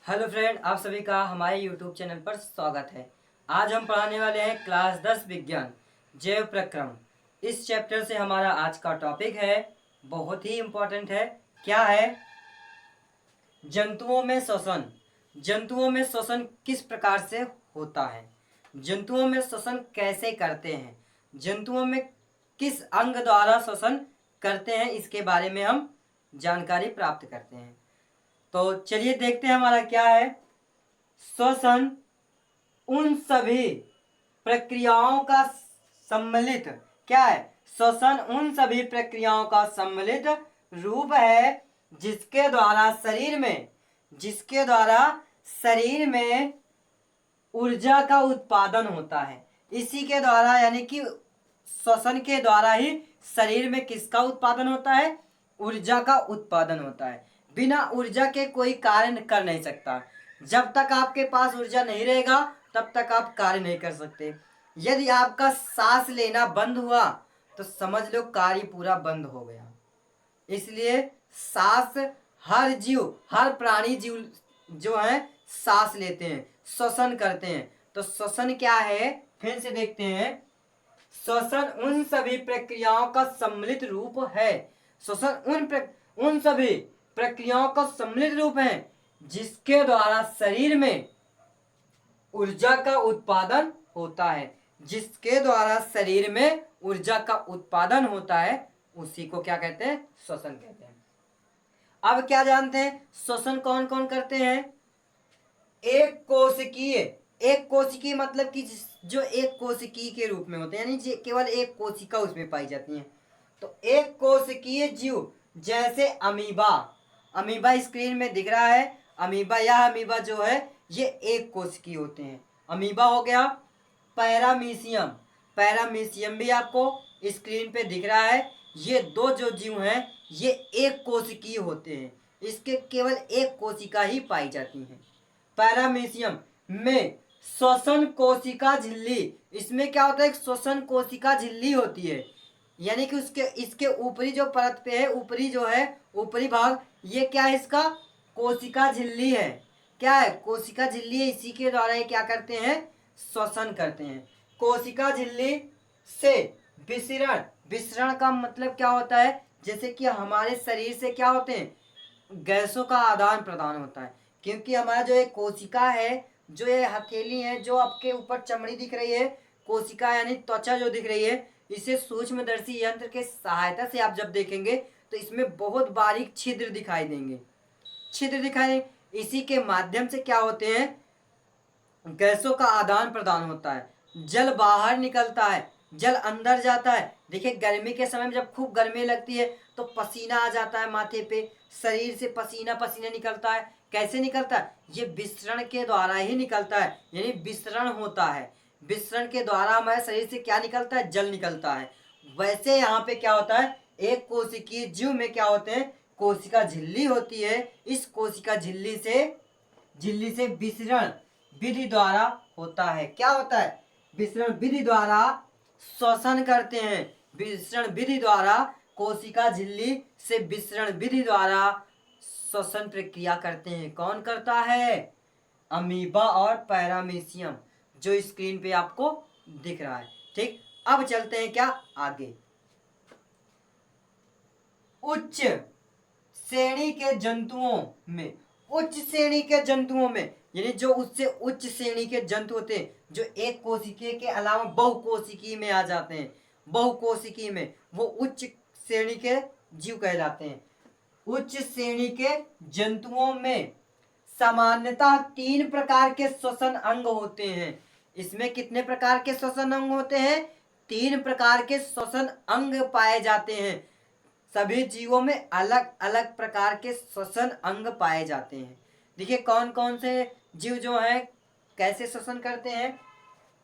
Hello friend, आप सभी का हमारे यूट्यूब चैनल पर स्वागत है। आज हम पढ़ाने वाले हैं क्लास 10 विज्ञान जैव प्रक्रम। इस चैप्टर से हमारा आज का टॉपिक है, बहुत ही इम्पोर्टेंट है। क्या है? जंतुओं में श्वसन। जंतुओं में श्वसन किस प्रकार से होता है? जंतुओं में श्वसन कैसे करते हैं? जंतुओं में किस अंग द्वारा श्वसन करते हैं, इसके बारे में हम जानकारी प्राप्त करते हैं। तो चलिए देखते हैं हमारा क्या है। श्वसन उन सभी प्रक्रियाओं का सम्मिलित क्या है? श्वसन उन सभी प्रक्रियाओं का सम्मिलित रूप है जिसके द्वारा शरीर में ऊर्जा का उत्पादन होता है। इसी के द्वारा, यानी कि श्वसन के द्वारा ही शरीर में किसका उत्पादन होता है? ऊर्जा का उत्पादन होता है। बिना ऊर्जा के कोई कार्य कर नहीं सकता। जब तक आपके पास ऊर्जा नहीं रहेगा तब तक आप कार्य नहीं कर सकते। यदि आपका सांस लेना बंद हुआ तो समझ लो कार्य पूरा बंद हो गया। इसलिए सांस हर प्राणी जीव जो है सांस लेते हैं, श्वसन करते हैं। तो श्वसन क्या है, फिर से देखते हैं। श्वसन उन सभी प्रक्रियाओं का सम्मिलित रूप है। श्वसन उन सभी प्रक्रियाओं का सम्मिलित रूप है जिसके द्वारा शरीर में ऊर्जा का उत्पादन होता है। जिसके द्वारा शरीर में ऊर्जा का उत्पादन होता है उसी को क्या कहते हैं? श्वसन कहते हैं। अब क्या जानते हैं श्वसन कौन कौन करते हैं? एक कोशिकीय मतलब कि जो एक कोशिकीय के रूप में होते हैं, यानी केवल एक कोशिका उसमें पाई जाती है। तो एक कोशिकीय जीव जैसे अमीबा स्क्रीन में दिख रहा है। अमीबा जो है ये एक कोशिकीय होते हैं। अमीबा हो गया। पैरामीशियम भी आपको स्क्रीन पे दिख रहा है। ये दो जो जीव हैं ये एक कोशिकीय होते हैं। इसके केवल एक कोशिका ही पाई जाती है। पैरामीशियम में श्वसन कोशिका झिल्ली, इसमें क्या होता है? श्वसन कोशिका झिल्ली होती है, यानी कि इसके ऊपरी जो परत पे है, ऊपरी भाग, ये क्या है? इसका कोशिका झिल्ली है। क्या है? कोशिका झिल्ली है। इसी के द्वारा ये क्या करते हैं? श्वसन करते हैं। कोशिका झिल्ली से विसरण का मतलब क्या होता है? जैसे कि हमारे शरीर से क्या होते हैं? गैसों का आदान प्रदान होता है। क्योंकि हमारा जो एक कोशिका है, जो ये हथेली है, जो आपके ऊपर चमड़ी दिख रही है, कोशिका यानी त्वचा जो दिख रही है, इसे सूक्ष्मदर्शी यंत्र के सहायता से आप जब देखेंगे तो इसमें बहुत बारीक छिद्र दिखाई देंगे। इसी के माध्यम से क्या होते हैं? गैसों का आदान प्रदान होता है। जल बाहर निकलता है, जल अंदर जाता है। देखिए गर्मी के समय में जब खूब गर्मी लगती है तो पसीना आ जाता है माथे पे, शरीर से पसीना निकलता है। कैसे निकलता है? ये विसरण के द्वारा ही निकलता है, यानी विसरण होता है। विसरण के द्वारा हमारे शरीर से क्या निकलता है? जल निकलता है। वैसे यहाँ पे क्या होता है? एक कोशिकीय जीव में क्या होते हैं? कोशिका झिल्ली होती है। इस कोशिका झिल्ली से विसरण विधि द्वारा होता है। क्या होता है? विसरण विधि द्वारा श्वसन करते हैं। विसरण विधि द्वारा कोशिका झिल्ली से विसरण विधि द्वारा श्वसन प्रक्रिया करते हैं। कौन करता है? अमीबा और पैरामीशियम, जो स्क्रीन पे आपको दिख रहा है। ठीक, अब चलते हैं क्या आगे। उच्च श्रेणी के जंतुओं में यानी जो उससे उच्च श्रेणी के जंतु होते हैं, जो एक कोशिकीय के अलावा बहुकोशिकीय में आ जाते हैं। बहुकोशिकीय में वो उच्च श्रेणी के जीव कहलाते हैं। उच्च श्रेणी के जंतुओं में सामान्यतः 3 प्रकार के श्वसन अंग होते हैं। इसमें कितने प्रकार के श्वसन अंग होते हैं? 3 प्रकार के श्वसन अंग पाए जाते हैं। सभी जीवों में अलग अलग प्रकार के श्वसन अंग पाए जाते हैं। देखिए कौन कौन से जीव जो हैं कैसे श्वसन करते हैं।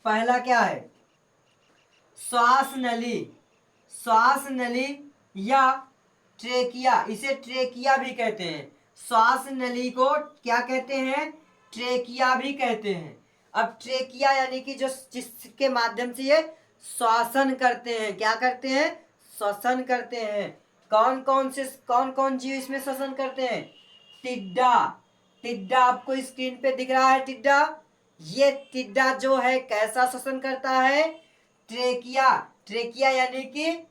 पहला क्या है? श्वास नली या ट्रेकिया, इसे ट्रेकिया भी कहते हैं। श्वास नली को क्या कहते हैं? ट्रेकिया भी कहते हैं। अब ट्रेकिया यानी कि जिसके माध्यम से ये श्वसन करते हैं। क्या करते हैं? श्वसन करते हैं। कौन कौन जीव इसमें श्वसन करते हैं? टिड्डा, टिड्डा आपको स्क्रीन पे दिख रहा है, टिड्डा। ये टिड्डा जो है कैसा श्वसन करता है? ट्रेकिया, ट्रेकिया यानी कि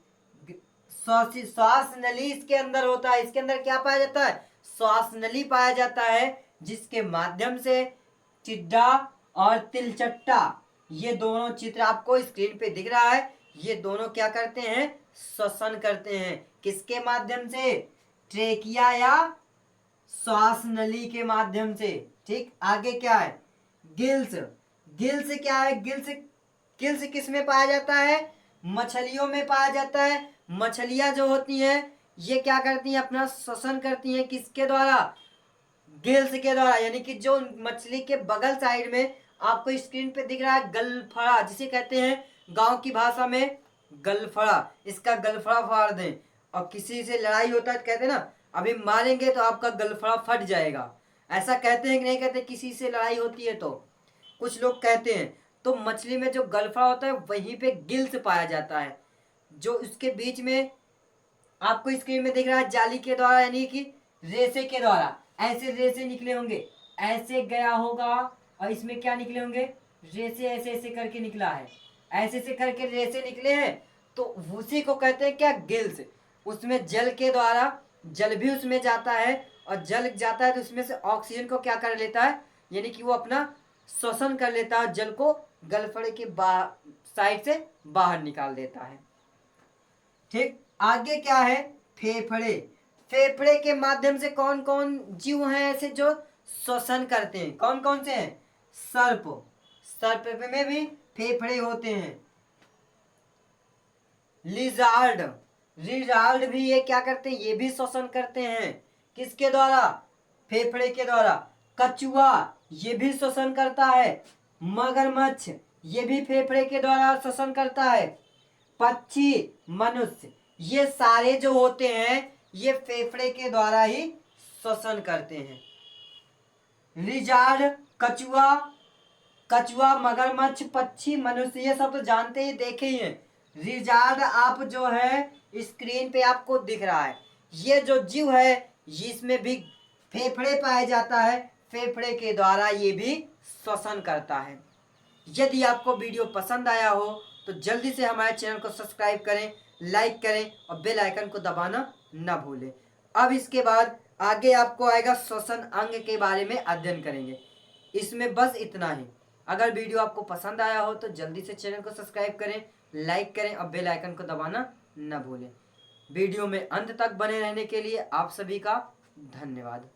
श्वास नली इसके अंदर होता है। इसके अंदर क्या पाया जाता है? श्वास नली पाया जाता है, जिसके माध्यम से टिड्डा और तिलचट्टा, ये दोनों चित्र आपको स्क्रीन पे दिख रहा है, ये दोनों क्या करते हैं? श्वसन करते हैं। किसके माध्यम से? ट्रेकिया या श्वास नली के माध्यम से। ठीक, आगे क्या है? गिल्स। गिल्स क्या है? गिल्स, गिल्स किस में पाया जाता है? मछलियों में पाया जाता है। मछलियां जो होती हैं ये क्या करती हैं? अपना श्वसन करती हैं। किसके द्वारा? गिल्स के द्वारा। यानी कि जो मछली के बगल साइड में आपको स्क्रीन पे दिख रहा है गलफड़ा, जिसे कहते हैं गांव की भाषा में गलफड़ा, इसका गलफड़ा फाड़ दें। और किसी से लड़ाई होता है तो कहते हैं ना, अभी मारेंगे तो आपका गलफड़ा फट जाएगा। ऐसा कहते हैं कि नहीं कहते? किसी से लड़ाई होती है तो कुछ लोग कहते हैं। तो मछली में जो गलफड़ा होता है वहीं पे गिल्स पाया जाता है, जो उसके बीच में आपको स्क्रीन में दिख रहा है जाली के द्वारा, यानी कि रेसे के द्वारा। ऐसे रेसे निकले होंगे, ऐसे गया होगा, और इसमें क्या निकले होंगे? रेसे ऐसे ऐसे करके निकला है, ऐसे ऐसे करके रेसे निकले हैं, तो उसी को कहते हैं क्या? गिल्स। उसमें जल के द्वारा, जल भी उसमें जाता है, और जल जाता है तो उसमें से ऑक्सीजन को क्या कर लेता है? यानी कि वो अपना श्वसन कर लेता है, जल को गलफड़े के साइड से बाहर निकाल देता है। ठीक, आगे क्या है? फेफड़े। फेफड़े के माध्यम से कौन कौन जीव हैं ऐसे जो श्वसन करते हैं? कौन कौन से हैं? सर्प, सर्प में भी फेफड़े होते हैं। लिजार्ड, लिजार्ड भी ये क्या करते हैं? ये भी श्वसन करते हैं। किसके द्वारा? फेफड़े के द्वारा। कछुआ ये भी श्वसन करता है। मगरमच्छ ये भी फेफड़े के द्वारा श्वसन करता है। पक्षी, मनुष्य, ये सारे जो होते हैं ये फेफड़े के द्वारा ही श्वसन करते हैं। लिजार्ड, कछुआ, कछुआ, मगरमच्छ, पक्षी, मनुष्य, ये सब तो जानते ही, देखे ही हैं। लिजार्ड आप जो है स्क्रीन पे आपको दिख रहा है, ये जो जीव है इसमें भी फेफड़े पाए जाता है, फेफड़े के द्वारा ये भी श्वसन करता है। यदि आपको वीडियो पसंद आया हो तो जल्दी से हमारे चैनल को सब्सक्राइब करें, लाइक करें और बेल आइकन को दबाना ना भूलें। अब इसके बाद आगे आपको आएगा श्वसन अंग के बारे में अध्ययन करेंगे। इसमें बस इतना ही। अगर वीडियो आपको पसंद आया हो तो जल्दी से चैनल को सब्सक्राइब करें, लाइक करें और बेल आइकन को दबाना ना भूलें। वीडियो में अंत तक बने रहने के लिए आप सभी का धन्यवाद।